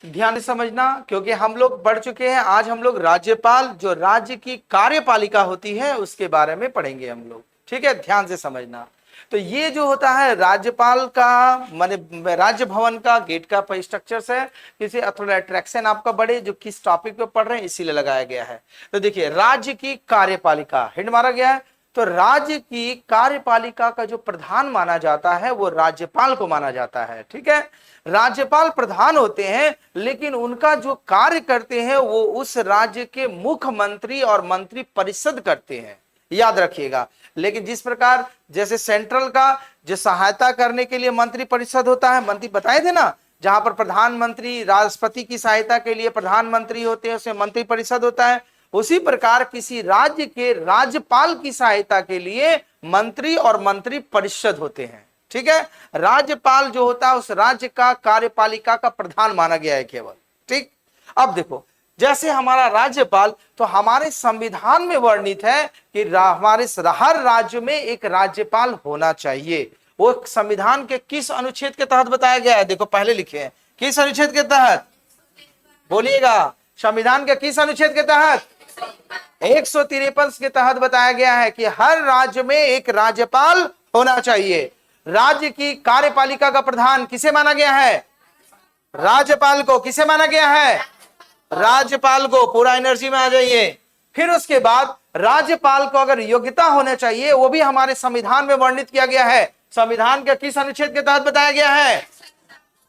ध्यान से समझना, क्योंकि हम लोग पढ़ चुके हैं। आज हम लोग राज्यपाल, जो राज्य की कार्यपालिका होती है, उसके बारे में पढ़ेंगे हम लोग। ठीक है, ध्यान से समझना। तो ये जो होता है राज्यपाल का, माने राज्य भवन का गेट का स्ट्रक्चर है। किसी थोड़ा अट्रैक्शन आपका बढ़े, जो किस टॉपिक पे पढ़ रहे हैं इसीलिए लगाया गया है। तो देखिए, राज्य की कार्यपालिका हिंट मारा गया है। तो राज्य की कार्यपालिका का जो प्रधान माना जाता है वो राज्यपाल को माना जाता है। ठीक है, राज्यपाल प्रधान होते हैं, लेकिन उनका जो कार्य करते हैं वो उस राज्य के मुख्यमंत्री और मंत्री परिषद करते हैं, याद रखिएगा। लेकिन जिस प्रकार जैसे सेंट्रल का जो सहायता करने के लिए मंत्री परिषद होता है, मंत्री बताए थे ना, जहां पर प्रधानमंत्री राष्ट्रपति की सहायता के लिए प्रधानमंत्री होते हैं, उसमें मंत्री परिषद होता है। उसी प्रकार किसी राज्य के राज्यपाल की सहायता के लिए मंत्री और मंत्री परिषद होते हैं। ठीक है, राज्यपाल जो होता है उस राज्य का कार्यपालिका का प्रधान माना गया है केवल। ठीक, अब देखो, जैसे हमारा राज्यपाल, तो हमारे संविधान में वर्णित है कि हमारे हर राज्य में एक राज्यपाल होना चाहिए। वो संविधान के किस अनुच्छेद के तहत बताया गया है? देखो पहले लिखे हैं, किस अनुच्छेद के तहत बोलिएगा? संविधान के किस अनुच्छेद के तहत? 153 के तहत बताया गया है कि हर राज्य में एक राज्यपाल होना चाहिए। राज्य की कार्यपालिका का प्रधान किसे माना गया है? राज्यपाल को। किसे माना गया है? राज्यपाल को। पूरा एनर्जी में आ जाइए। फिर उसके बाद राज्यपाल को अगर योग्यता होना चाहिए, वो भी हमारे संविधान में वर्णित किया गया है। संविधान के किस अनुच्छेद के तहत बताया गया है?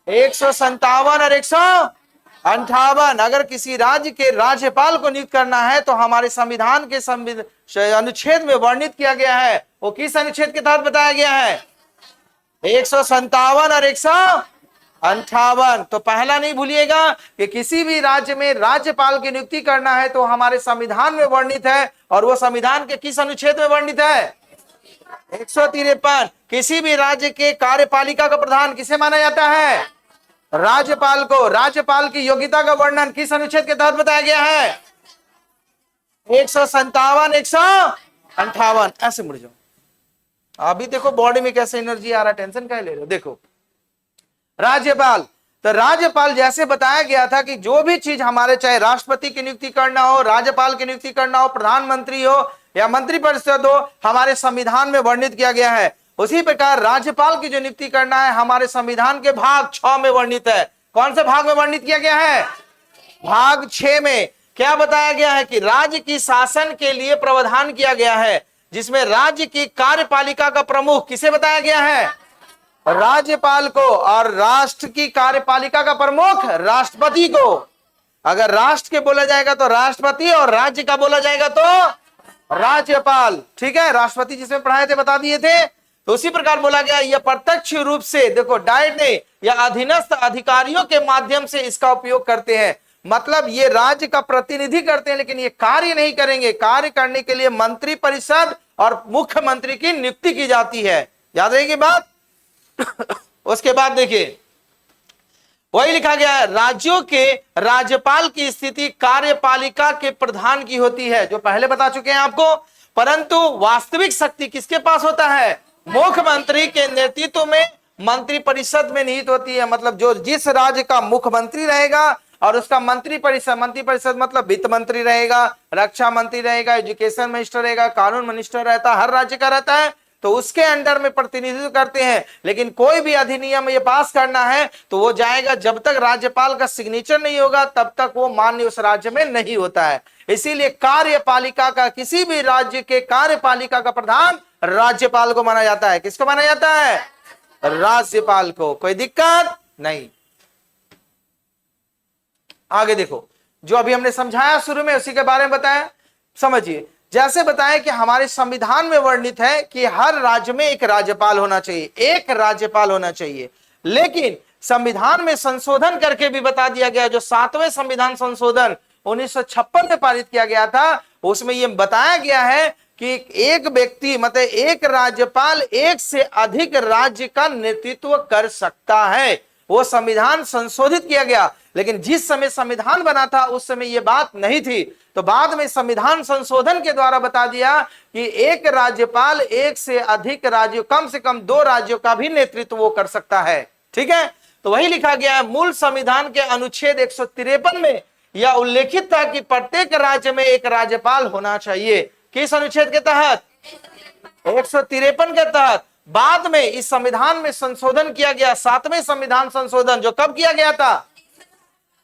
157 और 158। अगर किसी राज्य के राज्यपाल को नियुक्त करना है तो हमारे संविधान के अनुच्छेद में वर्णित किया गया है। वो किस अनुच्छेद के तहत बताया गया है? 157 और 158। तो पहला नहीं भूलिएगा कि किसी भी राज्य में राज्यपाल की नियुक्ति करना है तो हमारे संविधान में वर्णित है। और वो संविधान के किस अनुच्छेद में वर्णित है? 153। किसी भी राज्य के कार्यपालिका का प्रधान किसे माना जाता है? राज्यपाल को। राज्यपाल की योग्यता का वर्णन किस अनुच्छेद के तहत बताया गया है? 157, 158। ऐसे मुड़ जाओ। अभी देखो बॉडी में कैसे एनर्जी आ रहा है, टेंशन क्या ले रहे हो? देखो, राज्यपाल, तो राज्यपाल जैसे बताया गया था कि जो भी चीज हमारे, चाहे राष्ट्रपति की नियुक्ति करना हो, राज्यपाल की नियुक्ति करना हो, प्रधानमंत्री हो या मंत्री परिषद हो, हमारे संविधान में वर्णित किया गया है। उसी प्रकार राज्यपाल की जो नियुक्ति करना है हमारे संविधान के भाग 6 में वर्णित है। कौन से भाग में वर्णित किया गया है? भाग 6 में क्या बताया गया है कि राज्य की शासन के लिए प्रावधान किया गया है, जिसमें राज्य की कार्यपालिका का प्रमुख किसे बताया गया है? राज्यपाल को। और राष्ट्र की कार्यपालिका का प्रमुख राष्ट्रपति को। अगर राष्ट्र के बोला जाएगा तो राष्ट्रपति, और राज्य का बोला जाएगा तो राज्यपाल। ठीक है, राष्ट्रपति जिसमें पढ़ाए थे बता दिए थे। तो उसी प्रकार बोला गया, यह प्रत्यक्ष रूप से, देखो डायरेक्ट नहीं, या अधीनस्थ अधिकारियों के माध्यम से इसका उपयोग करते हैं। मतलब ये राज्य का प्रतिनिधि करते हैं, लेकिन ये कार्य नहीं करेंगे। कार्य करने के लिए मंत्री परिषद और मुख्यमंत्री की नियुक्ति की जाती है। याद रहेगी बात? उसके बाद देखिए, वही लिखा गया है, राज्यों के राज्यपाल की स्थिति कार्यपालिका के प्रधान की होती है, जो पहले बता चुके हैं आपको। परंतु वास्तविक शक्ति किसके पास होता है? मुख्यमंत्री के नेतृत्व में मंत्री परिषद में निहित होती है। मतलब जो जिस राज्य का मुख्यमंत्री रहेगा और उसका मंत्री परिषद मतलब वित्त मंत्री रहेगा, रक्षा मंत्री रहेगा, एजुकेशन मिनिस्टर रहेगा, कानून मिनिस्टर रहता है, हर राज्य का रहता है, तो उसके अंडर में प्रतिनिधित्व करते हैं। लेकिन कोई भी अधिनियम ये पास करना है तो वो जाएगा, जब तक राज्यपाल का सिग्नेचर नहीं होगा तब तक वो मान्य उस राज्य में नहीं होता है। इसीलिए कार्यपालिका का, किसी भी राज्य के कार्यपालिका का प्रधान राज्यपाल को माना जाता है। किसको माना जाता है? राज्यपाल को। कोई दिक्कत नहीं। आगे देखो, जो अभी हमने समझाया शुरू में उसी के बारे में बताया, समझिए। जैसे बताया कि हमारे संविधान में वर्णित है कि हर राज्य में एक राज्यपाल होना चाहिए, एक राज्यपाल होना चाहिए। लेकिन संविधान में संशोधन करके भी बता दिया गया, जो 7वें संविधान संशोधन 1956 में पारित किया गया था, उसमें यह बताया गया है कि एक व्यक्ति, मतलब एक राज्यपाल एक से अधिक राज्य का नेतृत्व कर सकता है। वो संविधान संशोधित किया गया, लेकिन जिस समय संविधान बना था उस समय ये बात नहीं थी। तो बाद में संविधान संशोधन के द्वारा बता दिया कि एक राज्यपाल एक से अधिक राज्यों, कम से कम 2 राज्यों का भी नेतृत्व वो कर सकता है। ठीक है, तो वही लिखा गया है मूल संविधान के अनुच्छेद 153 में यह उल्लेखित था कि प्रत्येक राज्य में एक राज्यपाल होना चाहिए। किस अनुच्छेद के तहत? 153 के तहत। बाद में इस संविधान में संशोधन किया गया, 7वें संविधान संशोधन, जो कब किया गया था?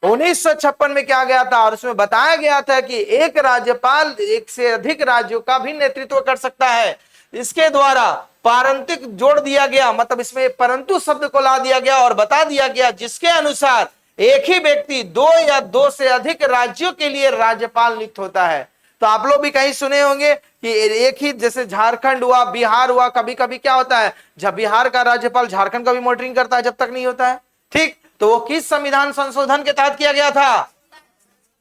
1956 में किया गया था। और उसमें बताया गया था कि एक राज्यपाल एक से अधिक राज्यों का भी नेतृत्व कर सकता है। इसके द्वारा पारंतिक जोड़ दिया गया, मतलब इसमें परंतु शब्द को ला दिया गया और बता दिया गया जिसके अनुसार एक ही व्यक्ति 2 या 2 से अधिक राज्यों के लिए राज्यपाल नियुक्त होता है। तो आप लोग भी कहीं सुने होंगे कि एक ही, जैसे झारखंड हुआ, बिहार हुआ, कभी कभी क्या होता है, जब बिहार का राज्यपाल झारखंड का भी मॉनिटरिंग करता है, जब तक नहीं होता है। ठीक, तो वो किस संविधान संशोधन के तहत किया गया था?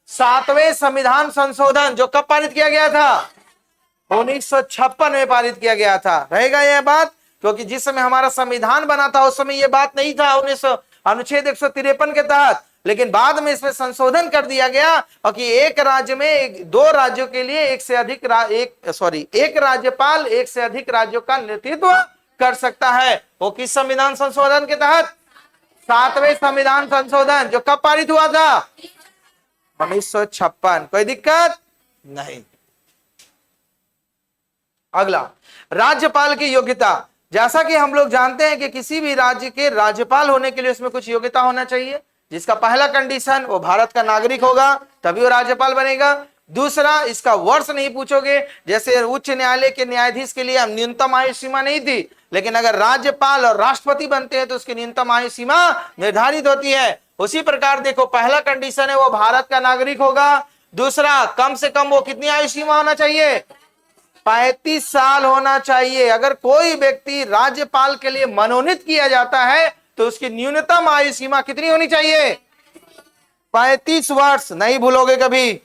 7वें संविधान संशोधन, जो कब पारित किया गया था? 1956 में पारित किया गया था। रहेगा यह बात, क्योंकि जिस समय हमारा संविधान बना था उस समय यह बात नहीं था अनुच्छेद 153 के तहत, लेकिन बाद में इसमें संशोधन कर दिया गया और कि एक राज्य में 2 राज्यों के लिए एक राज्यपाल एक से अधिक राज्यों का नेतृत्व कर सकता है। वो किस संविधान संशोधन के तहत? 7वें संविधान संशोधन, जो कब पारित हुआ था? 1956। कोई दिक्कत नहीं। अगला, राज्यपाल की योग्यता। जैसा कि हम लोग जानते हैं कि किसी भी राज्य के राज्यपाल होने के लिए उसमें कुछ योग्यता होना चाहिए, जिसका पहला कंडीशन वो भारत का नागरिक होगा, तभी वो राज्यपाल बनेगा। दूसरा, इसका वर्ष नहीं पूछोगे, जैसे उच्च न्यायालय के न्यायाधीश के लिए न्यूनतम आयु सीमा नहीं थी, लेकिन अगर राज्यपाल और राष्ट्रपति बनते हैं तो उसकी न्यूनतम आयु सीमा निर्धारित होती है। उसी प्रकार देखो, पहला कंडीशन है वो भारत का नागरिक होगा। दूसरा, कम से कम वो कितनी आयु सीमा होना चाहिए? 35 साल होना चाहिए। अगर कोई व्यक्ति राज्यपाल के लिए मनोनीत किया जाता है तो उसकी न्यूनतम आयु सीमा कितनी होनी चाहिए? 35 वर्ष, नहीं भूलोगे कभी।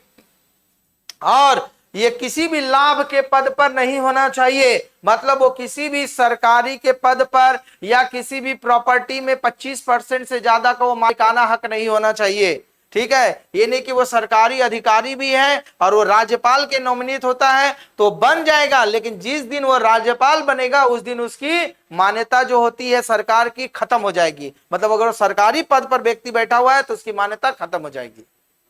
और ये किसी भी लाभ के पद पर नहीं होना चाहिए, मतलब वो किसी भी सरकारी के पद पर या किसी भी प्रॉपर्टी में 25% से ज्यादा का वो मालिकाना हक नहीं होना चाहिए। ठीक है, ये नहीं कि वो सरकारी अधिकारी भी है और वो राज्यपाल के नॉमिनेट होता है तो बन जाएगा, लेकिन जिस दिन वो राज्यपाल बनेगा उस दिन उसकी मान्यता जो होती है सरकार की खत्म हो जाएगी। मतलब अगर वो सरकारी पद पर व्यक्ति बैठा हुआ है तो उसकी मान्यता खत्म हो जाएगी।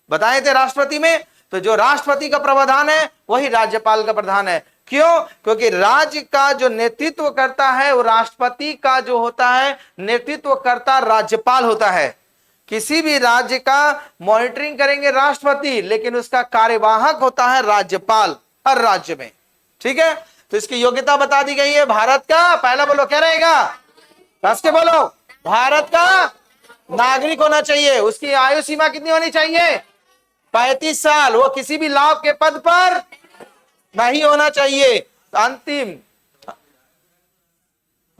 बताए थे राष्ट्रपति में, तो जो राष्ट्रपति का प्रावधान है वही राज्यपाल का प्रधान है। क्यों? क्योंकि राज्य का जो नेतृत्व करता है वो राष्ट्रपति का जो होता है नेतृत्व करता राज्यपाल होता है। किसी भी राज्य का मॉनिटरिंग करेंगे राष्ट्रपति, लेकिन उसका कार्यवाहक होता है राज्यपाल हर राज्य में। ठीक है, तो इसकी योग्यता बता दी गई है। भारत का, पहला बोलो क्या रहेगा? कस के बोलो, भारत का नागरिक होना चाहिए। उसकी आयु सीमा कितनी होनी चाहिए? 35 साल। वो किसी भी लाभ के पद पर नहीं होना चाहिए। अंतिम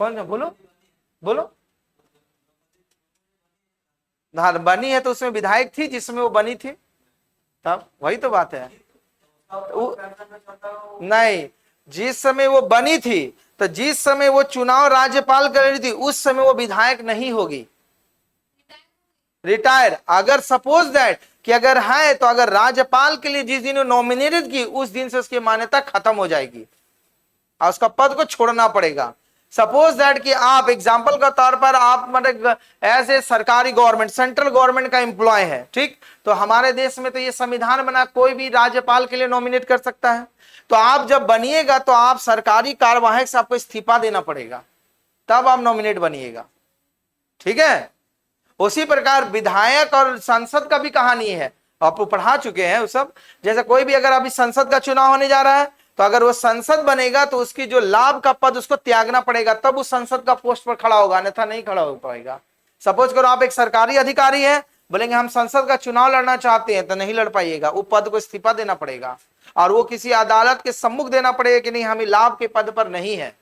कौन है? बोलो बोलो। बनी है तो उसमें विधायक थी जिसमें वो बनी थी, तब वही तो बात है। नहीं, जिस समय वो बनी थी, तो जिस समय वो चुनाव राज्यपाल कर रही थी उस समय वो विधायक नहीं होगी, रिटायर। अगर सपोज दैट कि अगर है तो अगर राज्यपाल के लिए जिस दिन वो नॉमिनेटेड की उस दिन से उसकी मान्यता खत्म हो जाएगी और उसका पद को छोड़ना पड़ेगा। सपोज दैट कि आप एग्जांपल का तौर पर आप मतलब एज ए सरकारी गवर्नमेंट, सेंट्रल गवर्नमेंट का एम्प्लॉय है, ठीक, तो हमारे देश में तो ये संविधान बना कोई भी राज्यपाल के लिए नॉमिनेट कर सकता है। तो आप जब बनिएगा तो आप सरकारी कार्यवाहक से आपको इस्तीफा देना पड़ेगा, तब आप नॉमिनेट बनिएगा। ठीक है, उसी प्रकार विधायक और संसद का भी कहानी है, आप पढ़ा चुके हैं वो सब। जैसे कोई भी अगर अभी संसद का चुनाव होने जा रहा है तो अगर वो संसद बनेगा तो उसकी जो लाभ का पद उसको त्यागना पड़ेगा, तब उस संसद का पोस्ट पर खड़ा होगा, अन्यथा नहीं खड़ा हो पाएगा। सपोज करो आप एक सरकारी अधिकारी है, बोलेंगे हम संसद का चुनाव लड़ना चाहते हैं, तो नहीं लड़ पाइएगा, वो पद को इस्तीफा देना पड़ेगा और वो किसी अदालत के सम्मुख देना पड़ेगा कि नहीं हमें लाभ के पद पर नहीं है,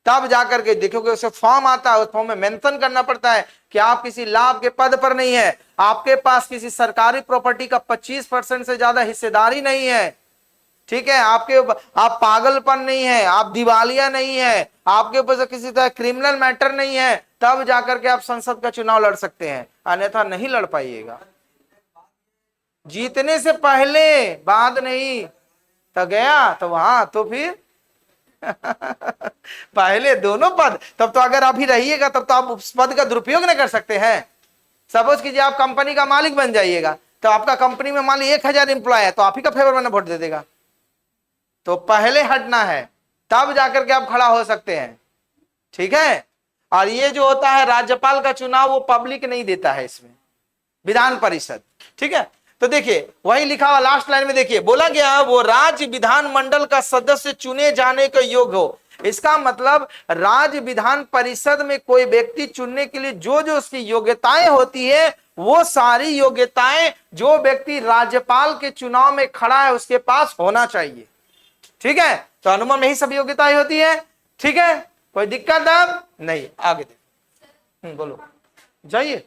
तब जाकर के देखोगे उसे फॉर्म आता है, उस फॉर्म में मेंशन करना पड़ता है कि आप किसी लाभ के पद पर नहीं है, आपके पास किसी सरकारी प्रॉपर्टी का 25% से ज्यादा हिस्सेदारी नहीं है, ठीक है, आप पागलपन नहीं है, आप दिवालिया नहीं है, आपके ऊपर से किसी तरह क्रिमिनल मैटर नहीं है, तब जाकर के आप संसद का चुनाव लड़ सकते हैं, अन्यथा नहीं लड़ पाइएगा। जीतने से पहले, बाद नहीं, तो गया तो वहां तो फिर पहले दोनों पद, तब तो अगर अभी रहिएगा तब तो आप उस पद का दुरुपयोग नहीं कर सकते हैं। सपोज कीजिए आप कंपनी का मालिक बन जाइएगा, तो आपका कंपनी में मान ली 1000 एम्प्लॉय है, तो आप ही का फेवर में वोट दे देगा। तो पहले हटना है, तब जाकर के आप खड़ा हो सकते हैं, ठीक है। और ये जो होता है राज्यपाल का चुनाव, वो पब्लिक नहीं देता है, इसमें विधान परिषद, ठीक है। तो देखिए वही लिखा हुआ लास्ट लाइन में, देखिए बोला गया वो राज्य विधानमंडल का सदस्य चुने जाने के योग्य हो। इसका मतलब राज्य विधान परिषद में कोई व्यक्ति चुनने के लिए जो जो उसकी योग्यताएं होती है, वो सारी योग्यताएं जो व्यक्ति राज्यपाल के चुनाव में खड़ा है उसके पास होना चाहिए, ठीक है। तो अनुमान में ही सब योग्यताएं होती है, ठीक है, कोई दिक्कत अब नहीं। आगे देखो, बोलो जाइए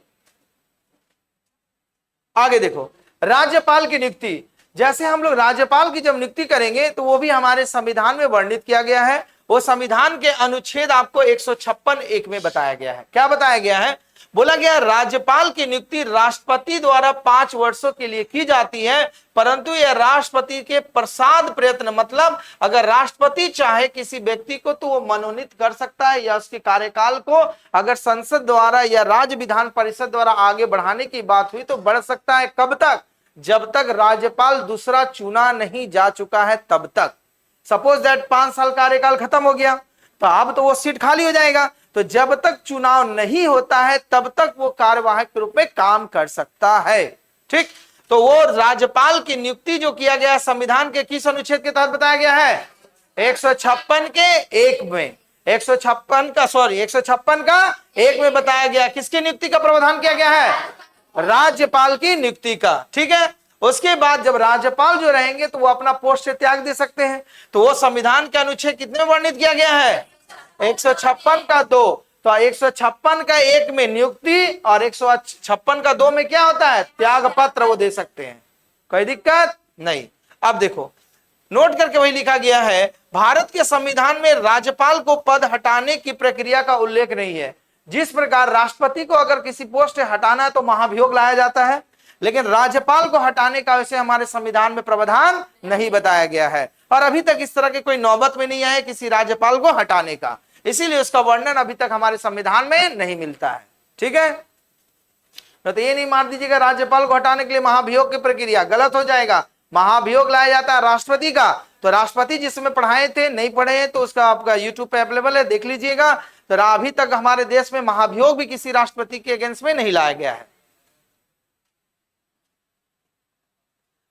आगे देखो। राज्यपाल की नियुक्ति, जैसे हम लोग राज्यपाल की जब नियुक्ति करेंगे तो वो भी हमारे संविधान में वर्णित किया गया है। वो संविधान के अनुच्छेद आपको 156(1) में बताया गया है। क्या बताया गया है? बोला गया राज्यपाल की नियुक्ति राष्ट्रपति द्वारा 5 वर्षों के लिए की जाती है, परंतु यह राष्ट्रपति के प्रसाद प्रयत्न, मतलब अगर राष्ट्रपति चाहे किसी व्यक्ति को तो वो मनोनीत कर सकता है, या उसके कार्यकाल को अगर संसद द्वारा या राज्य विधान परिषद द्वारा आगे बढ़ाने की बात हुई तो बढ़ सकता है। कब तक? जब तक राज्यपाल दूसरा चुना नहीं जा चुका है तब तक। सपोज दैट 5 साल कार्यकाल खत्म हो गया, तो अब तो वो सीट खाली हो जाएगा, तो जब तक चुनाव नहीं होता है तब तक वो कार्यवाहक के रूप में काम कर सकता है, ठीक। तो वो राज्यपाल की नियुक्ति जो किया गया संविधान के किस अनुच्छेद के तहत बताया गया है? 156 के 1 में, 156 का 1 में बताया गया। किसकी नियुक्ति का प्रावधान किया गया है? राज्यपाल की नियुक्ति का, ठीक है। उसके बाद जब राज्यपाल जो रहेंगे तो वो अपना पोस्ट से त्याग दे सकते हैं। तो वो संविधान के अनुच्छेद कितने वर्णित किया गया है? 156 का 2। तो 156 का 1 में नियुक्ति और 156 का 2 में क्या होता है? त्याग पत्र वो दे सकते हैं, कोई दिक्कत नहीं। अब देखो नोट करके वही लिखा गया है, भारत के संविधान में राज्यपाल को पद हटाने की प्रक्रिया का उल्लेख नहीं है। जिस प्रकार राष्ट्रपति को अगर किसी पोस्ट से हटाना है तो महाभियोग लाया जाता है, लेकिन राज्यपाल को हटाने का वैसे हमारे संविधान में प्रावधान नहीं बताया गया है, और अभी तक इस तरह के कोई नौबत में नहीं आए किसी राज्यपाल को हटाने का, इसीलिए उसका वर्णन अभी तक हमारे संविधान में नहीं मिलता है, ठीक है। तो ये नहीं मार दीजिएगा राज्यपाल को हटाने के लिए महाभियोग की प्रक्रिया, गलत हो जाएगा। महाभियोग लाया जाता है राष्ट्रपति का, तो राष्ट्रपति जिसमें पढ़ाए थे नहीं पढ़े हैं तो उसका आपका यूट्यूब पे अवेलेबल है, देख लीजिएगा। तो अभी तक हमारे देश में महाभियोग भी किसी राष्ट्रपति के अगेंस्ट में नहीं लाया गया है।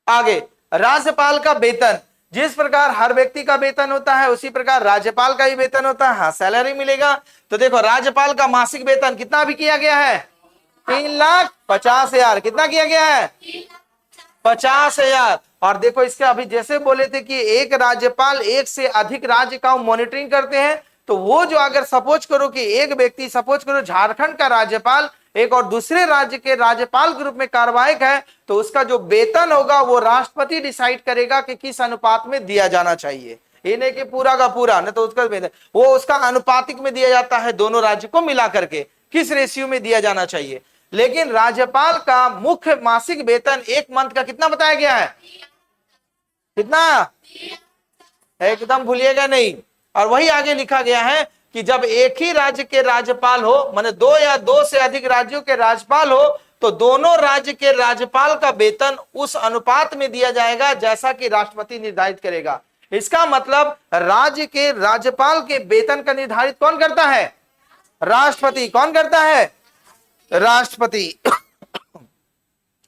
आगे राज्यपाल का वेतन, जिस प्रकार हर व्यक्ति का वेतन होता है उसी प्रकार राज्यपाल का भी वेतन होता है, हाँ सैलरी मिलेगा। तो देखो राज्यपाल का मासिक वेतन कितना भी किया गया है? 3,50,000। कितना किया गया है? 50,000। और देखो इसके अभी जैसे बोले थे कि एक राज्यपाल एक से अधिक राज्य का मॉनिटरिंग करते हैं, तो वो जो अगर सपोज करो कि एक व्यक्ति, सपोज करो झारखंड का राज्यपाल एक और दूसरे राज्य के राज्यपाल के रूप में कार्यवाहक है, तो उसका जो वेतन होगा वो राष्ट्रपति डिसाइड करेगा कि किस अनुपात में दिया जाना चाहिए। ये नहीं कि पूरा का पूरा, न तो उसका वेतन वो उसका अनुपातिक में दिया जाता है, दोनों राज्य को मिला करके किस रेशियो में दिया जाना चाहिए। लेकिन राज्यपाल का मुख्य मासिक वेतन 1 मंथ का कितना बताया गया है? कितना? एकदम भूलिएगा नहीं। और वही आगे लिखा गया है कि जब एक ही राज्य के राज्यपाल हो, माने 2 या 2 से अधिक राज्यों के राज्यपाल हो, तो दोनों राज्य के राज्यपाल का वेतन उस अनुपात में दिया जाएगा जैसा कि राष्ट्रपति निर्धारित करेगा। इसका मतलब राज्य के राज्यपाल के वेतन का निर्धारित कौन करता है? राष्ट्रपति। कौन करता है? राष्ट्रपति।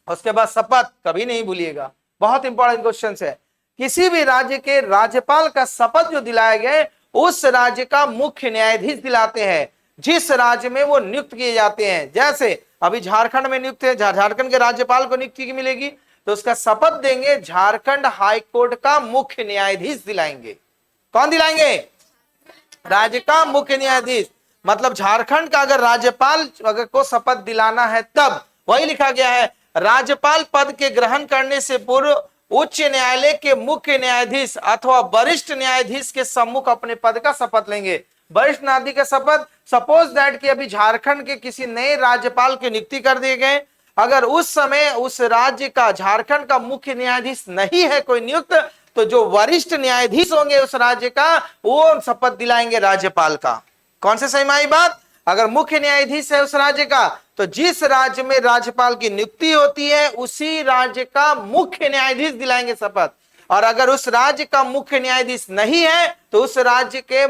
उसके बाद शपथ कभी नहीं भूलिएगा, बहुत इंपॉर्टेंट क्वेश्चन है। किसी भी राज्य के राज्यपाल का शपथ जो दिलाया गया उस राज्य का मुख्य न्यायाधीश दिलाते हैं, जिस राज्य में वो नियुक्त किए जाते हैं। जैसे अभी झारखंड में नियुक्त है, झारखंड के राज्यपाल को नियुक्ति मिलेगी तो उसका शपथ देंगे झारखंड हाई कोर्ट का मुख्य न्यायाधीश दिलाएंगे। कौन दिलाएंगे? राज्य का मुख्य न्यायाधीश। मतलब झारखंड का अगर राज्यपाल अगर को शपथ दिलाना है तब वही लिखा गया है, राज्यपाल पद के ग्रहण करने से पूर्व उच्च न्यायालय के मुख्य न्यायाधीश अथवा वरिष्ठ न्यायाधीश के सम्मुख अपने पद का शपथ लेंगे। वरिष्ठ न्यायाधीश का शपथ, सपोज दैट कि अभी झारखंड के किसी नए राज्यपाल की नियुक्ति कर दिए गए, अगर उस समय उस राज्य का झारखंड का मुख्य न्यायाधीश नहीं है कोई नियुक्त, तो जो वरिष्ठ न्यायाधीश होंगे उस राज्य का, वो शपथ दिलाएंगे राज्यपाल का। कौन से सही में आई बात? अगर मुख्य न्यायाधीश है उस राज्य का, तो जिस राज्य में राज्यपाल की नियुक्ति होती है उसी राज्य का मुख्य न्यायाधीश दिलाएंगे शपथ। और अगर उस राज्य का मुख्य न्यायाधीश नहीं है तो उस राज्य के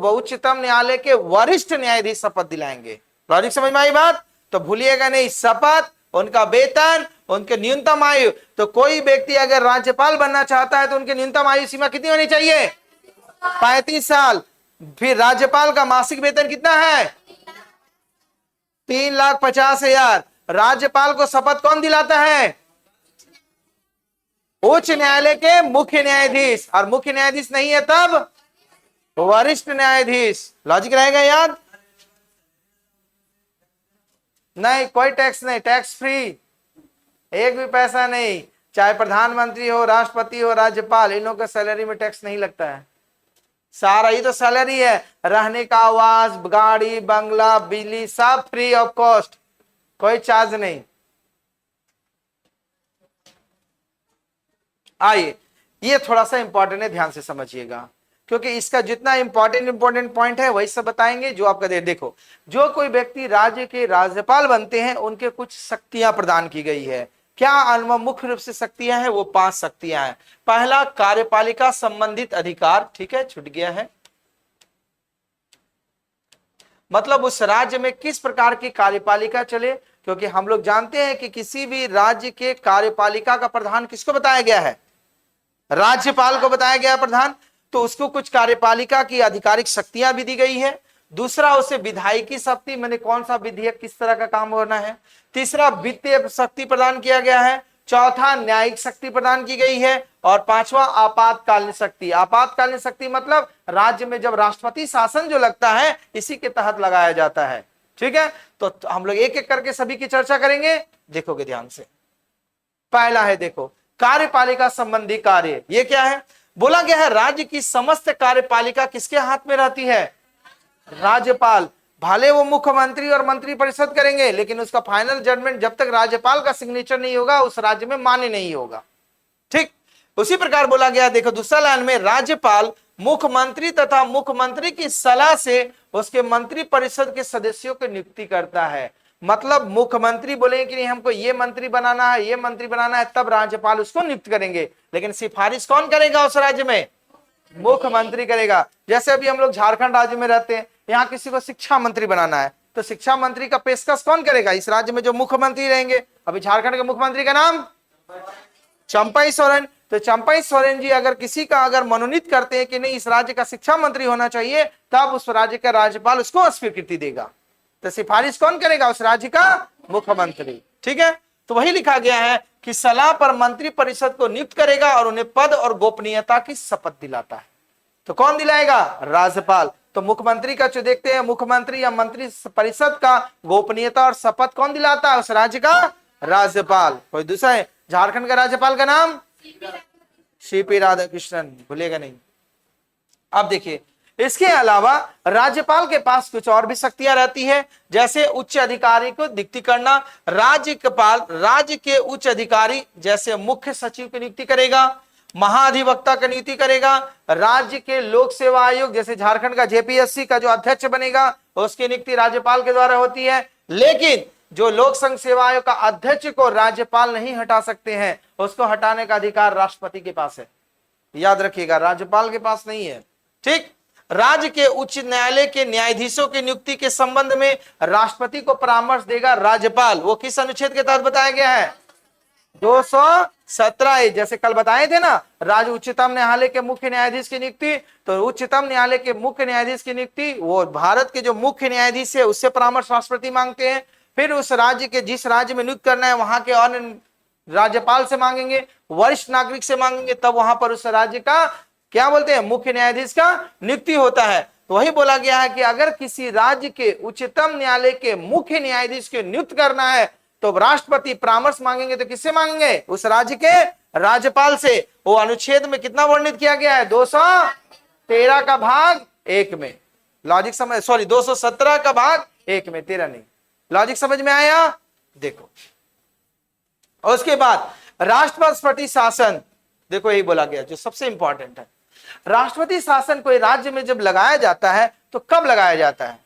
उच्चतम न्यायालय के वरिष्ठ न्यायाधीश शपथ दिलाएंगे। लॉजिक समझ में आई बात? तो भूलिएगा नहीं, शपथ, उनका वेतन, उनके न्यूनतम आयु। तो कोई व्यक्ति अगर राज्यपाल बनना चाहता है तो उनकी न्यूनतम आयु सीमा कितनी होनी चाहिए? 35 साल। फिर राज्यपाल का मासिक वेतन कितना है? 3,50,000। राज्यपाल को शपथ कौन दिलाता है? उच्च न्यायालय के मुख्य न्यायाधीश, और मुख्य न्यायाधीश नहीं है तब वरिष्ठ न्यायाधीश। लॉजिक रहेगा याद? नहीं, कोई टैक्स नहीं, टैक्स फ्री, एक भी पैसा नहीं। चाहे प्रधानमंत्री हो, राष्ट्रपति हो, राज्यपाल, इन लोगों का सैलरी में टैक्स नहीं लगता है। सारा ही तो सैलरी है। रहने का आवास, गाड़ी, बंगला, बिजली सब फ्री ऑफ कॉस्ट, कोई चार्ज नहीं। आइए, ये थोड़ा सा इंपॉर्टेंट है, ध्यान से समझिएगा, क्योंकि इसका जितना इंपॉर्टेंट पॉइंट है वही सब बताएंगे जो आपका देखो। जो कोई व्यक्ति राज्य के राज्यपाल बनते हैं उनके कुछ शक्तियां प्रदान की गई है। क्या अनुभव मुख्य रूप से शक्तियां हैं? वो 5 शक्तियां हैं। पहला, कार्यपालिका संबंधित अधिकार। ठीक है, छूट गया है। मतलब उस राज्य में किस प्रकार की कार्यपालिका चले, क्योंकि हम लोग जानते हैं कि किसी भी राज्य के कार्यपालिका का प्रधान किसको बताया गया है? राज्यपाल को बताया गया प्रधान। तो उसको कुछ कार्यपालिका की आधिकारिक शक्तियां भी दी गई है। दूसरा, उसे विधायिकी शक्ति, मैंने कौन सा विधेयक किस तरह का काम होना है। तीसरा, वित्तीय शक्ति प्रदान किया गया है। चौथा, न्यायिक शक्ति प्रदान की गई है। और पांचवा, आपातकालीन शक्ति। आपातकालीन शक्ति मतलब राज्य में जब राष्ट्रपति शासन जो लगता है इसी के तहत लगाया जाता है। ठीक है, तो हम लोग एक एक करके सभी की चर्चा करेंगे, देखोगे ध्यान से। पहला है, देखो, कार्यपालिका संबंधी कार्य। ये क्या है? बोला गया है राज्य की समस्त कार्यपालिका किसके हाथ में रहती है? राज्यपाल। भले वो मुख्यमंत्री और मंत्री परिषद करेंगे, लेकिन उसका फाइनल जजमेंट जब तक राज्यपाल का सिग्नेचर नहीं होगा उस राज्य में मान्य नहीं होगा। ठीक, उसी प्रकार बोला गया, देखो दूसरा लाइन में, राज्यपाल मुख्यमंत्री तथा मुख्यमंत्री की सलाह से उसके मंत्री परिषद के सदस्यों की नियुक्ति करता है। मतलब मुख्यमंत्री बोलेंगे कि नहीं हमको ये मंत्री बनाना है, ये मंत्री बनाना है, तब राज्यपाल उसको नियुक्त करेंगे। लेकिन सिफारिश कौन करेगा उस राज्य में? मुख्यमंत्री करेगा। जैसे अभी हम लोग झारखंड राज्य में रहते हैं, यहाँ किसी को शिक्षा मंत्री बनाना है तो शिक्षा मंत्री का पेशकश कौन करेगा? इस राज्य में जो मुख्यमंत्री रहेंगे। अभी झारखंड के मुख्यमंत्री का नाम चंपई सोरेन। तो चंपई सोरेन जी अगर किसी का अगर मनोनीत करते हैं कि नहीं इस राज्य का शिक्षा मंत्री होना चाहिए, तब उस राज्य का राज्यपाल उसको स्वीकृति देगा। तो सिफारिश कौन करेगा? उस राज्य का मुख्यमंत्री। ठीक है, तो वही लिखा गया है कि सलाह पर मंत्री परिषद को नियुक्त करेगा और उन्हें पद और गोपनीयता की शपथ दिलाता है। तो कौन दिलाएगा? राज्यपाल। तो मुख्यमंत्री का जो देखते हैं, मुख्यमंत्री या मंत्री परिषद का गोपनीयता और शपथ कौन दिलाता है? उस राज्य का राज्यपाल। कोई दूसरा है? झारखंड का राज्यपाल का नाम सीपी राधाकृष्णन, भूलेगा नहीं। अब देखिए, इसके अलावा राज्यपाल के पास कुछ और भी शक्तियां रहती है, जैसे उच्च अधिकारी को नियुक्ति करना। राज्यपाल राज्य के उच्च अधिकारी जैसे मुख्य सचिव की नियुक्ति करेगा, महाधिवक्ता की नियुक्ति करेगा, राज्य के लोक सेवा आयोग जैसे झारखंड का जेपीएससी का जो अध्यक्ष बनेगा उसकी नियुक्ति राज्यपाल के द्वारा होती है। लेकिन जो लोक संघ सेवा आयोग का अध्यक्ष को राज्यपाल नहीं हटा सकते हैं, उसको हटाने का अधिकार राष्ट्रपति के पास है। याद रखिएगा, राज्यपाल के पास नहीं है। ठीक, राज्य के उच्च न्यायालय के न्यायाधीशों की नियुक्ति के संबंध में राष्ट्रपति को परामर्श देगा राज्यपाल। वो किस अनुच्छेद के तहत बताया गया है? 217। जैसे कल बताए थे ना, राज्य उच्चतम न्यायालय के मुख्य न्यायाधीश की नियुक्ति, तो उच्चतम न्यायालय के मुख्य न्यायाधीश की नियुक्ति वो भारत के जो मुख्य न्यायाधीश है उससे परामर्श राष्ट्रपति मांगते हैं। फिर उस राज्य के जिस राज्य में नियुक्त करना है वहां के अन्य राज्यपाल से मांगेंगे, वरिष्ठ नागरिक से मांगेंगे, तब वहां पर उस राज्य का क्या बोलते हैं? मुख्य न्यायाधीश का नियुक्ति होता है। तो वही बोला गया है कि अगर किसी राज्य के उच्चतम न्यायालय के मुख्य न्यायाधीश को नियुक्त करना है तो राष्ट्रपति परामर्श मांगेंगे, तो किससे मांगेंगे? उस राज्य के राज्यपाल से। वो अनुच्छेद में कितना वर्णित किया गया है? 213 का भाग 1 में। लॉजिक समझ, सॉरी 217 का भाग 1 में, 13 नहीं। लॉजिक समझ में आया? देखो, और उसके बाद राष्ट्रपति शासन। देखो यही बोला गया जो सबसे इंपॉर्टेंट है। राष्ट्रपति शासन कोई राज्य में जब लगाया जाता है तो कब लगाया जाता है,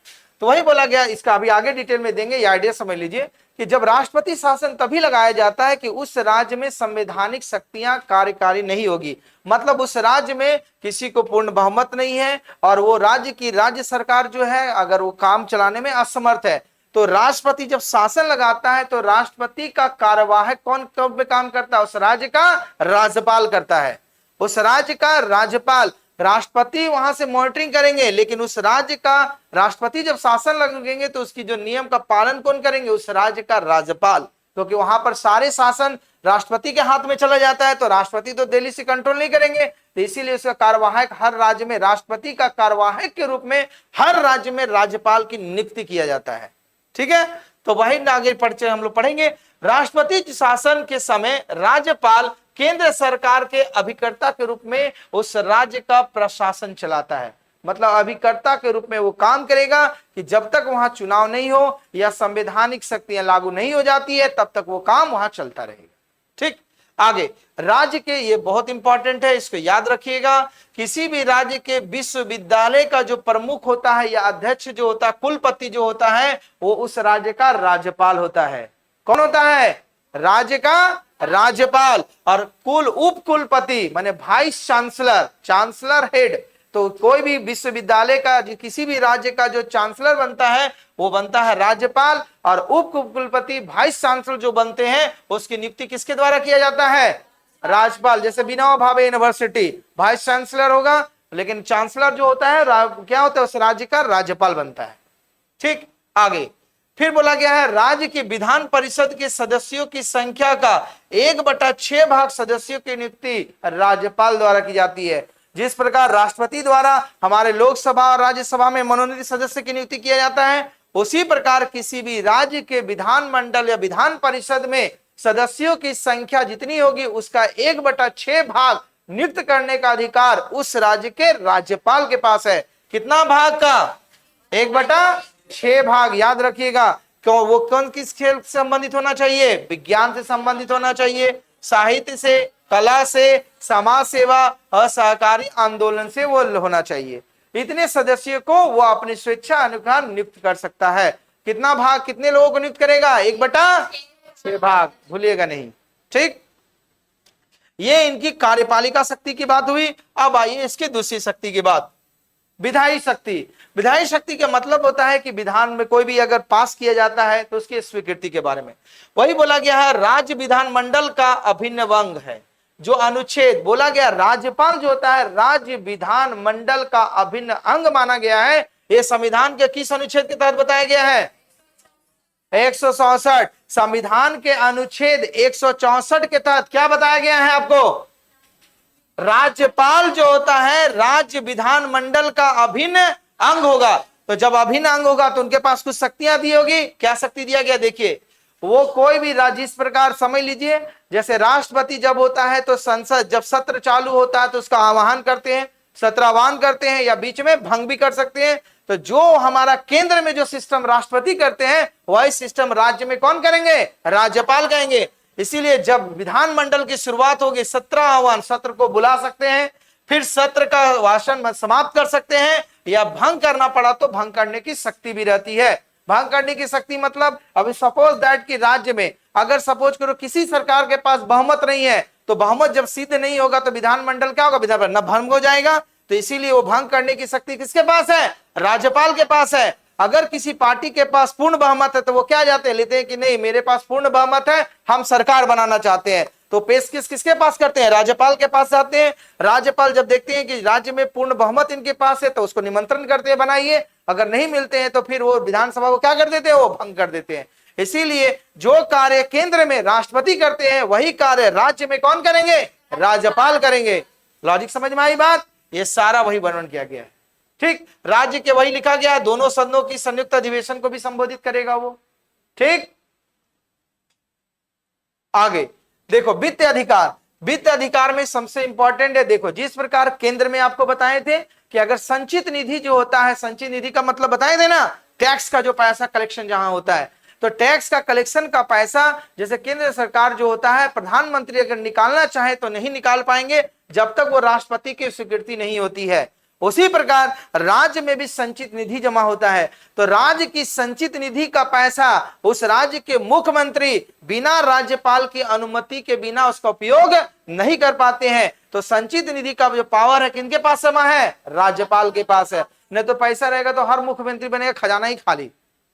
तो वही बोला गया, इसका अभी आगे डिटेल में देंगे, ये आइडिया समझ लीजिए कि जब राष्ट्रपति शासन तभी लगाया जाता है कि उस राज्य में संवैधानिक शक्तियां कार्यकारी नहीं होगी, मतलब उस राज्य में किसी को पूर्ण बहुमत नहीं है और वो राज्य की राज्य सरकार जो है अगर वो काम चलाने में असमर्थ है, तो राष्ट्रपति जब शासन लगाता है तो राष्ट्रपति का कार्यवाहक कौन कब काम करता है, उस राज्य का राज्यपाल करता है। उस राज्य का राज्यपाल, राष्ट्रपति वहां से मॉनिटरिंग करेंगे, लेकिन उस राज्य का राष्ट्रपति जब शासन लगेंगे तो उसकी जो नियम का पालन कौन करेंगे, उस राज्य का राज्यपाल, क्योंकि वहां पर सारे शासन राष्ट्रपति के हाथ में चला जाता है, तो राष्ट्रपति तो दिल्ली से कंट्रोल नहीं करेंगे, तो इसीलिए उसका कार्यवाहक हर राज्य में, राष्ट्रपति का कार्यवाहक के रूप में हर राज्य में राज्यपाल की नियुक्ति किया जाता है। ठीक है, तो वही आगे पढ़ते हम लोग पढ़ेंगे। राष्ट्रपति शासन के समय राज्यपाल केंद्र सरकार के अभिकर्ता के रूप में उस राज्य का प्रशासन चलाता है, मतलब अभिकर्ता के रूप में वो काम करेगा कि जब तक वहां चुनाव नहीं हो या संवैधानिक शक्तियां लागू नहीं हो जाती है तब तक वो काम वहां चलता रहेगा। ठीक, आगे राज्य के, ये बहुत इंपॉर्टेंट है, इसको याद रखिएगा, किसी भी राज्य के विश्वविद्यालय का जो प्रमुख होता है या अध्यक्ष जो होता है, कुलपति जो होता है, वो उस राज्य का राज्यपाल होता है। कौन होता है, राज्य का राज्यपाल। और उप कुलपति माने वाइस चांसलर, चांसलर हेड, तो कोई भी विश्वविद्यालय का किसी भी राज्य का जो चांसलर बनता है वो बनता है राज्यपाल, और उप कुलपति वाइस चांसलर जो बनते हैं उसकी नियुक्ति किसके द्वारा किया जाता है, राज्यपाल। जैसे Vinoba Bhave university vice chancellor होगा, लेकिन चांसलर जो होता है क्या होता है, उस राज्य का राज्यपाल बनता है। ठीक, आगे फिर बोला गया है राज्य के विधान परिषद के सदस्यों की संख्या का 1/6 भाग सदस्यों की नियुक्ति राज्यपाल द्वारा की जाती है। जिस प्रकार राष्ट्रपति द्वारा हमारे लोकसभा और राज्यसभा में मनोनीत सदस्य की नियुक्ति किया जाता है, उसी प्रकार किसी भी राज्य के विधान मंडल या विधान परिषद में सदस्यों की संख्या जितनी होगी उसका 1/6 भाग नियुक्त करने का अधिकार उस राज्य के राज्यपाल के पास है। कितना भाग का, 1/6 भाग। याद रखिएगा, क्यों वो कौन किस खेल से संबंधित होना चाहिए, विज्ञान से संबंधित होना चाहिए, साहित्य से, कला से, समाज सेवा और सहकारी आंदोलन से वो होना चाहिए। इतने सदस्यों को वो अपनी स्वेच्छा अनुसार नियुक्त कर सकता है। कितना भाग, कितने लोगों को नियुक्त करेगा, 1/6 भाग, भूलिएगा नहीं। ठीक, ये इनकी कार्यपालिका शक्ति की बात हुई। अब आइए इसकी दूसरी शक्ति की बात, विधायी शक्ति। विधायी शक्ति का मतलब होता है कि विधान में कोई भी अगर पास किया जाता है तो उसकी स्वीकृति के बारे में वही बोला गया है, राज्य विधानमंडल का अभिन्न अंग है। जो अनुच्छेद बोला गया, राज्यपाल जो होता है राज्य विधान मंडल का अभिन्न अंग माना गया है। यह संविधान के किस अनुच्छेद के तहत बताया गया है, 164। संविधान के अनुच्छेद 164 के तहत क्या बताया गया है आपको, राज्यपाल जो होता है राज्य विधान मंडल का अभिन्न अंग होगा। तो जब अभिन्न अंग होगा तो उनके पास कुछ शक्तियां दी होगी। क्या शक्ति दिया गया, देखिए, वो कोई भी राज्य, इस प्रकार समझ लीजिए, जैसे राष्ट्रपति जब होता है तो संसद जब सत्र चालू होता है तो उसका आह्वान करते हैं, सत्राह्वान करते हैं, या बीच में भंग भी कर सकते हैं। तो जो हमारा केंद्र में जो सिस्टम राष्ट्रपति करते हैं वही सिस्टम राज्य में कौन करेंगे, राज्यपाल करेंगे। इसीलिए जब विधानमंडल की शुरुआत होगी, सत्र आह्वान, सत्र को बुला सकते हैं, फिर सत्र का भाषण समाप्त कर सकते हैं, या भंग करना पड़ा तो भंग करने की शक्ति भी रहती है। भंग करने की शक्ति मतलब अभी सपोज दैट कि राज्य में अगर सपोज करो किसी सरकार के पास बहुमत नहीं है, तो बहुमत जब सिद्ध नहीं होगा तो विधानमंडल क्या होगा, विधानमंडल भंग हो जाएगा। तो इसीलिए वो भंग करने की शक्ति किसके पास है, राज्यपाल के पास है। अगर किसी पार्टी के पास पूर्ण बहुमत है तो वो क्या जाते हैं, लेते हैं कि नहीं मेरे पास पूर्ण बहुमत है, हम सरकार बनाना चाहते हैं, तो पेश किसके पास करते हैं, राज्यपाल के पास जाते हैं। राज्यपाल जब देखते हैं कि राज्य में पूर्ण बहुमत इनके पास है तो उसको निमंत्रण करते हैं, बनाइए। अगर नहीं मिलते हैं तो फिर वो विधानसभा को क्या कर देते हैं, वो भंग कर देते हैं। इसीलिए जो कार्य केंद्र में राष्ट्रपति करते हैं वही कार्य राज्य में कौन करेंगे, राज्यपाल करेंगे। लॉजिक समझ में आई बात, ये सारा वही वर्णन किया गया है। ठीक, राज्य के वही लिखा गया, दोनों सदनों की संयुक्त अधिवेशन को भी संबोधित करेगा वो। ठीक, आगे देखो वित्त अधिकार। वित्त अधिकार में सबसे इंपॉर्टेंट है, देखो जिस प्रकार केंद्र में आपको बताए थे कि अगर संचित निधि जो होता है, संचित निधि का मतलब बताए थे ना, टैक्स का जो पैसा कलेक्शन जहां होता है, तो टैक्स का कलेक्शन का पैसा जैसे केंद्र सरकार जो होता है, प्रधानमंत्री अगर निकालना चाहे तो नहीं निकाल पाएंगे जब तक वो राष्ट्रपति की स्वीकृति नहीं होती है। उसी प्रकार राज्य में भी संचित निधि जमा होता है, तो राज्य की संचित निधि का पैसा उस राज्य के मुख्यमंत्री बिना राज्यपाल की अनुमति के बिना उसका उपयोग नहीं कर पाते हैं। तो संचित निधि का जो पावर है किनके पास जमा है? राज्यपाल के पास है। नहीं तो पैसा रहेगा तो हर मुख्यमंत्री बनेगा, खजाना ही खाली,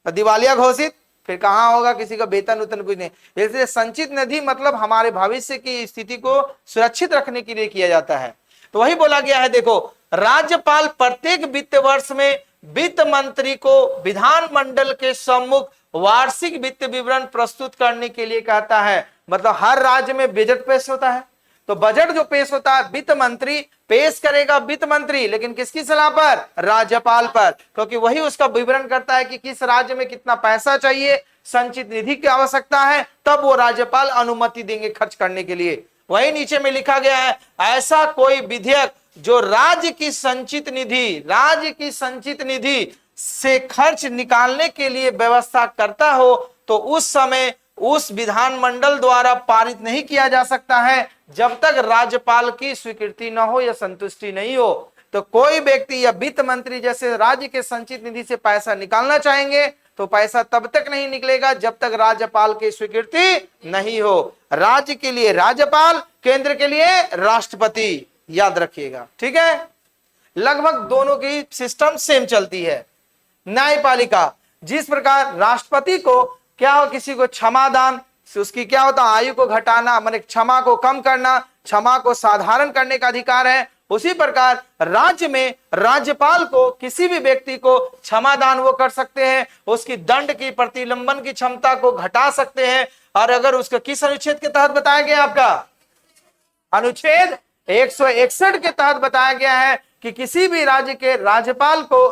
तो दिवालिया घोषित, फिर कहां होगा किसी का वेतन उतन कुछ नहीं। इसलिए संचित निधि मतलब हमारे भविष्य की स्थिति को सुरक्षित रखने के लिए किया जाता है। तो वही बोला गया है, देखो राज्यपाल प्रत्येक वित्त वर्ष में वित्त मंत्री को विधानमंडल के सम्मुख वार्षिक वित्त विवरण प्रस्तुत करने के लिए कहता है। मतलब हर राज्य में बजट पेश होता है, तो बजट जो पेश होता है वित्त मंत्री पेश करेगा, वित्त मंत्री, लेकिन किसकी सलाह पर? राज्यपाल पर, क्योंकि वही उसका विवरण करता है कि किस राज्य में कितना पैसा चाहिए, संचित निधि की आवश्यकता है, तब वो राज्यपाल अनुमति देंगे खर्च करने के लिए। वही नीचे में लिखा गया है, ऐसा कोई विधेयक जो राज्य की संचित निधि से खर्च निकालने के लिए व्यवस्था करता हो तो उस समय उस विधानमंडल द्वारा पारित नहीं किया जा सकता है जब तक राज्यपाल की स्वीकृति न हो या संतुष्टि नहीं हो। तो कोई व्यक्ति या वित्त मंत्री जैसे राज्य के संचित निधि से पैसा निकालना चाहेंगे तो पैसा तब तक नहीं निकलेगा जब तक राज्यपाल की स्वीकृति नहीं हो। राज्य के लिए राज्यपाल, केंद्र के लिए राष्ट्रपति, याद रखिएगा, ठीक है। लगभग दोनों की सिस्टम सेम चलती है। न्यायपालिका, जिस प्रकार राष्ट्रपति को क्या हो, किसी को क्षमादान, उसकी क्या होता है, आयु को घटाना, माने क्षमा को कम करना, क्षमा को साधारण करने का अधिकार है, उसी प्रकार राज्य में राज्यपाल को किसी भी व्यक्ति को क्षमादान वो कर सकते हैं, उसकी दंड की प्रतिलंबन की क्षमता को घटा सकते हैं। और अगर उसका किस अनुच्छेद के तहत बताया गया, आपका अनुच्छेद 161 के तहत बताया गया है कि किसी भी राज्य के राज्यपाल को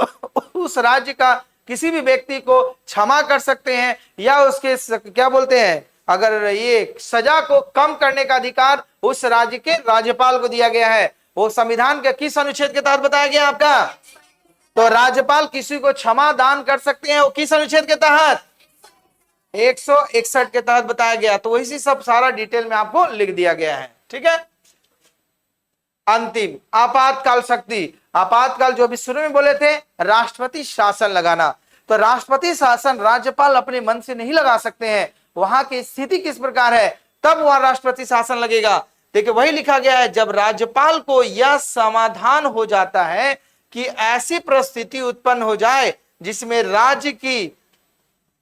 उस राज्य का किसी भी व्यक्ति को क्षमा कर सकते हैं या उसके क्या बोलते हैं, अगर ये सजा को कम करने का अधिकार उस राज्य के राज्यपाल को दिया गया है। वो संविधान के किस अनुच्छेद के तहत बताया गया आपका? तो राज्यपाल किसी को क्षमा दान कर सकते हैं, वो किस अनुच्छेद के तहत? 161 के तहत बताया गया। तो वही सब सारा डिटेल में आपको लिख दिया गया है, ठीक है। अंतिम, आपातकाल शक्ति। आपातकाल जो अभी शुरू में बोले थे, राष्ट्रपति शासन लगाना। तो राष्ट्रपति शासन राज्यपाल अपने मन से नहीं लगा सकते हैं। वहां की स्थिति किस प्रकार है, तब वहां राष्ट्रपति शासन लगेगा। देखिए वही लिखा गया है, जब राज्यपाल को यह समाधान हो जाता है कि ऐसी परिस्थिति उत्पन्न हो जाए जिसमें राज्य की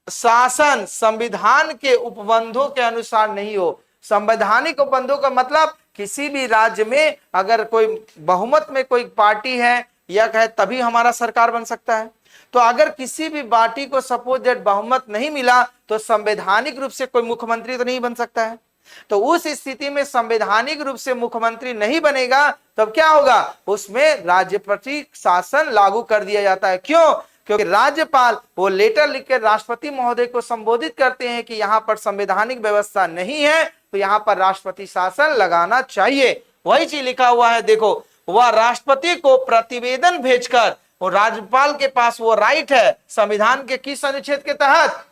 शासन संविधान के उपबंधों के अनुसार नहीं हो। संवैधानिक उपबंधों का मतलब किसी भी राज्य में अगर कोई बहुमत में कोई पार्टी है या कहे तभी हमारा सरकार बन सकता है, तो अगर किसी भी पार्टी को सपोज दैट बहुमत नहीं मिला तो संवैधानिक रूप से कोई मुख्यमंत्री तो नहीं बन सकता है। तो उस स्थिति में संवैधानिक रूप से मुख्यमंत्री नहीं बनेगा, तब क्या होगा, उसमें राष्ट्रपति शासन लागू कर दिया जाता है। क्यों? क्योंकि राज्यपाल वो लेटर लिखकर राष्ट्रपति महोदय को संबोधित करते हैं कि यहाँ पर संवैधानिक व्यवस्था नहीं है, तो यहाँ पर राष्ट्रपति शासन लगाना चाहिए। वही चीज लिखा हुआ है, देखो वह राष्ट्रपति को प्रतिवेदन भेजकर, वो राज्यपाल के पास वो राइट है संविधान के किस अनुच्छेद के तहत?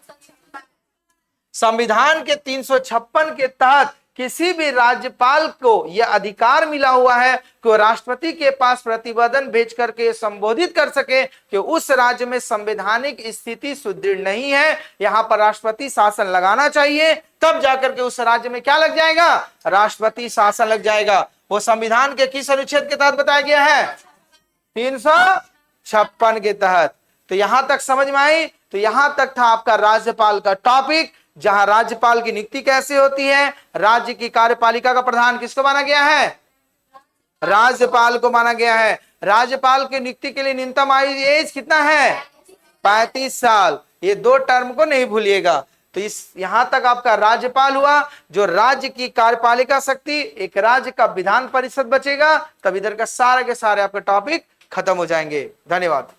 संविधान के 356 के तहत किसी भी राज्यपाल को यह अधिकार मिला हुआ है कि राष्ट्रपति के पास प्रतिवेदन भेज करके संबोधित कर सके कि उस राज्य में संवैधानिक स्थिति सुदृढ़ नहीं है, यहाँ पर राष्ट्रपति शासन लगाना चाहिए। तब जाकर के उस राज्य में क्या लग जाएगा, राष्ट्रपति शासन लग जाएगा। वो संविधान के किस अनुच्छेद के तहत बताया गया है? 356 के तहत। तो यहां तक समझ में आई? तो यहां तक था आपका राज्यपाल का टॉपिक, जहां राज्यपाल की नियुक्ति कैसे होती है। राज्य की कार्यपालिका का प्रधान किसको माना गया है? राज्यपाल को माना गया है। राज्यपाल की नियुक्ति के लिए न्यूनतम आयु एज कितना है? 35 साल। ये दो टर्म को नहीं भूलिएगा। तो इस यहां तक आपका राज्यपाल हुआ, जो राज्य की कार्यपालिका शक्ति, एक राज्य का विधान परिषद बचेगा, तब इधर का सारे के सारे आपके टॉपिक खत्म हो जाएंगे। धन्यवाद।